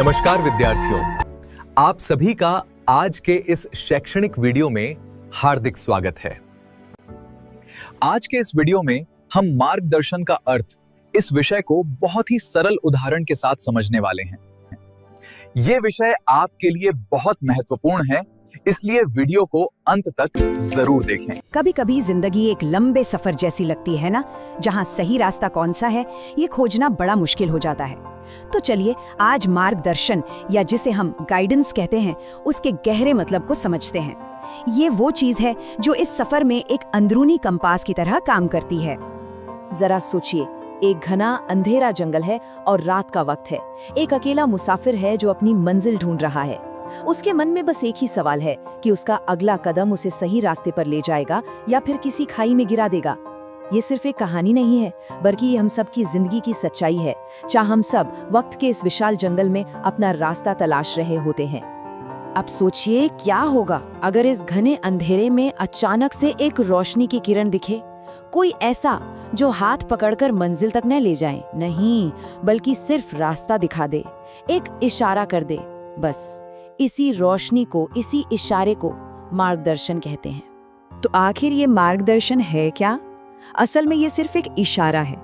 नमस्कार विद्यार्थियों, आप सभी का आज के इस शैक्षणिक वीडियो में हार्दिक स्वागत है। आज के इस वीडियो में हम मार्गदर्शन का अर्थ इस विषय को बहुत ही सरल उदाहरण के साथ समझने वाले हैं। यह विषय आपके लिए बहुत महत्वपूर्ण है, इसलिए वीडियो को अंत तक जरूर देखें। कभी कभी जिंदगी एक लंबे सफर जैसी लगती है ना, जहां सही रास्ता कौन सा है ये खोजना बड़ा मुश्किल हो जाता है। तो चलिए आज मार्गदर्शन या जिसे हम गाइडेंस कहते हैं उसके गहरे मतलब को समझते हैं। ये वो चीज है जो इस सफर में एक अंदरूनी कंपास की तरह काम करती है। जरा सोचिए, एक घना अंधेरा जंगल है और रात का वक्त है। एक अकेला मुसाफिर है जो अपनी मंजिल ढूंढ रहा है। उसके मन में बस एक ही सवाल है कि उसका अगला कदम उसे सही रास्ते पर ले जाएगा या फिर किसी खाई में गिरा देगा। ये सिर्फ एक कहानी नहीं है, बल्कि ये हम सब की जिंदगी की सच्चाई है, जहाँ हम सब वक्त के इस विशाल जंगल में अपना रास्ता तलाश रहे होते हैं। अब सोचिए क्या होगा अगर इस घने अंधेरे में अचानक से एक रोशनी की किरण दिखे, कोई ऐसा जो हाथ पकड़कर मंजिल तक न ले जाए, नहीं बल्कि सिर्फ रास्ता दिखा दे, एक इशारा कर दे। बस इसी रोशनी को, इसी इशारे को मार्गदर्शन कहते हैं। तो आखिर ये मार्गदर्शन है क्या? असल में ये सिर्फ एक इशारा है।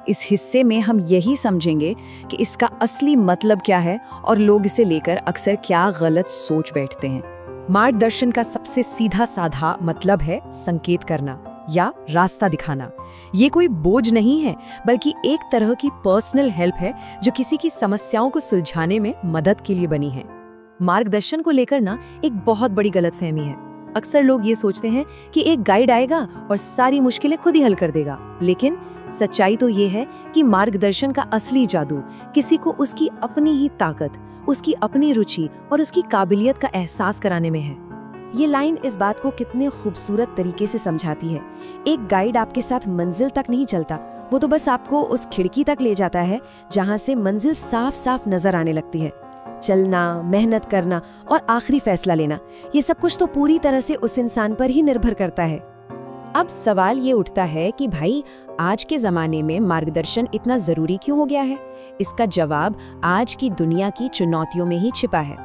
इस हिस्से में हम यही समझेंगे कि इसका असली मतलब क्या है और लोग इसे लेकर अक्सर क्या गलत सोच बैठते हैं। मार्गदर्शन का सबसे सीधा साधा मतलब है संकेत करना या रास्ता दिखाना। ये कोई बोझ नहीं है, बल्कि एक तरह की पर्सनल हेल्प है जो किसी की समस्याओं को सुलझाने में मदद के लिए बनी है। मार्गदर्शन को लेकर ना एक बहुत बड़ी गलतफहमी है। अक्सर लोग ये सोचते हैं कि एक गाइड आएगा और सारी मुश्किलें खुद ही हल कर देगा, लेकिन सच्चाई तो ये है कि मार्गदर्शन का असली जादू किसी को उसकी अपनी ही ताकत, उसकी अपनी रुचि और उसकी काबिलियत का एहसास कराने में है। ये लाइन इस बात को कितने खूबसूरत तरीके से समझाती है। एक गाइड आपके साथ मंजिल तक नहीं चलता, वो तो बस आपको उस खिड़की तक ले जाता है जहाँ से मंजिल साफ साफ नजर आने लगती है। चलना, मेहनत करना और आखिरी फैसला लेना, ये सब कुछ तो पूरी तरह से उस इंसान पर ही निर्भर करता है। अब सवाल ये उठता है कि भाई आज के जमाने में मार्गदर्शन इतना जरूरी क्यों हो गया है? इसका जवाब आज की दुनिया की चुनौतियों में ही छिपा है।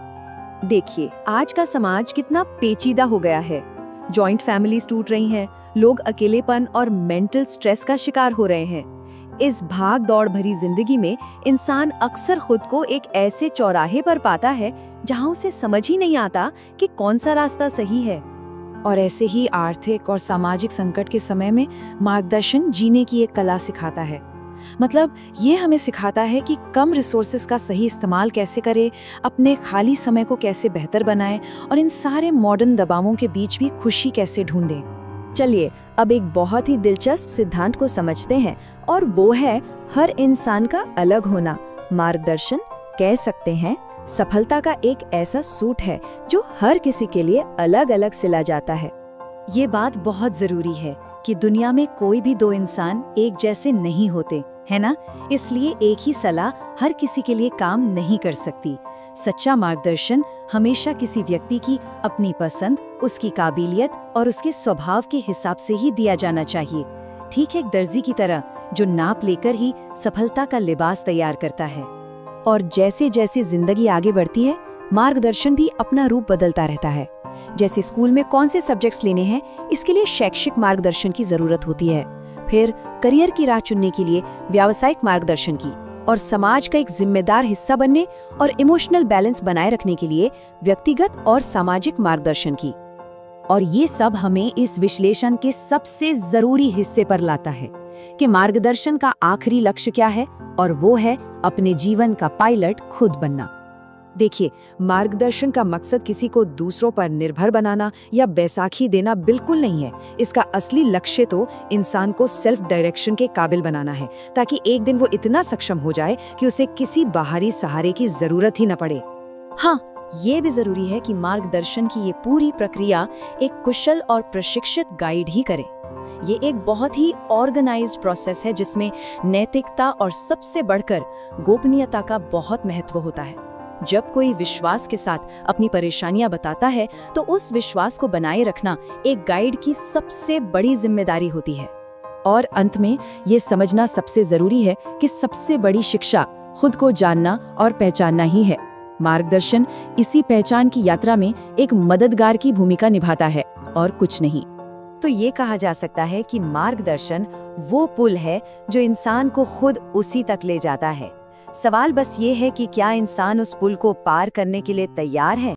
देखिए, आज का समाज कितना पेचीदा हो गया है। जॉइंट फैमिलीज टूट रही हैं, लोग अकेलेपन और मेंटल स्ट्रेस का शिकार हो रहे हैं। इस भाग दौड़ भरी जिंदगी में इंसान अक्सर खुद को एक ऐसे चौराहे पर पाता है जहां उसे समझ ही नहीं आता कि कौन सा रास्ता सही है। और ऐसे ही आर्थिक और सामाजिक संकट के समय में मार्गदर्शन जीने की एक कला सिखाता है। मतलब ये हमें सिखाता है कि कम रिसोर्सेज का सही इस्तेमाल कैसे करें, अपने खाली समय को कैसे बेहतर बनाएं और इन सारे मॉडर्न दबावों के बीच भी खुशी कैसे ढूंढें। चलिए अब एक बहुत ही दिलचस्प सिद्धांत को समझते हैं, और वो है हर इंसान का अलग होना। मार्गदर्शन कह सकते हैं सफलता का एक ऐसा सूट है जो हर किसी के लिए अलग अलग सिला जाता है। ये बात बहुत जरूरी है कि दुनिया में कोई भी दो इंसान एक जैसे नहीं होते, है ना? इसलिए एक ही सलाह हर किसी के लिए काम नहीं कर सकती। सच्चा मार्गदर्शन हमेशा किसी व्यक्ति की अपनी पसंद, उसकी काबिलियत और उसके स्वभाव के हिसाब से ही दिया जाना चाहिए। ठीक एक दर्जी की तरह जो नाप लेकर ही सफलता का लिबास तैयार करता है। और जैसे जैसे जिंदगी आगे बढ़ती है, मार्गदर्शन भी अपना रूप बदलता रहता है। जैसे स्कूल में कौन से सब्जेक्ट्स लेने हैं, इसके लिए शैक्षिक मार्गदर्शन की जरूरत होती है। फिर करियर की राह चुनने के लिए व्यावसायिक मार्गदर्शन की, और समाज का एक जिम्मेदार हिस्सा बनने और इमोशनल बैलेंस बनाए रखने के लिए व्यक्तिगत और सामाजिक मार्गदर्शन की। और ये सब हमें इस विश्लेषण के सबसे जरूरी हिस्से पर लाता है कि मार्गदर्शन का आखिरी लक्ष्य क्या है, और वो है अपने जीवन का पायलट खुद बनना। देखिए, मार्गदर्शन का मकसद किसी को दूसरों पर निर्भर बनाना या बैसाखी देना बिल्कुल नहीं है। इसका असली लक्ष्य तो इंसान को सेल्फ डायरेक्शन के काबिल बनाना है, ताकि एक दिन वो इतना सक्षम हो जाए कि उसे किसी बाहरी सहारे की जरूरत ही न पड़े। हाँ, ये भी जरूरी है कि मार्गदर्शन की ये पूरी प्रक्रिया एक कुशल और प्रशिक्षित गाइड ही करे। ये एक बहुत ही ऑर्गेनाइज्ड प्रोसेस है जिसमें नैतिकता और सबसे बढ़कर गोपनीयता का बहुत महत्व होता है। जब कोई विश्वास के साथ अपनी परेशानियां बताता है, तो उस विश्वास को बनाए रखना एक गाइड की सबसे बड़ी जिम्मेदारी होती है। और अंत में ये समझना सबसे जरूरी है कि सबसे बड़ी शिक्षा खुद को जानना और पहचानना ही है। मार्गदर्शन इसी पहचान की यात्रा में एक मददगार की भूमिका निभाता है और कुछ नहीं। तो ये कहा जा सकता है कि मार्गदर्शन वो पुल है जो इंसान को खुद उसी तक ले जाता है। सवाल बस ये है कि क्या इंसान उस पुल को पार करने के लिए तैयार है।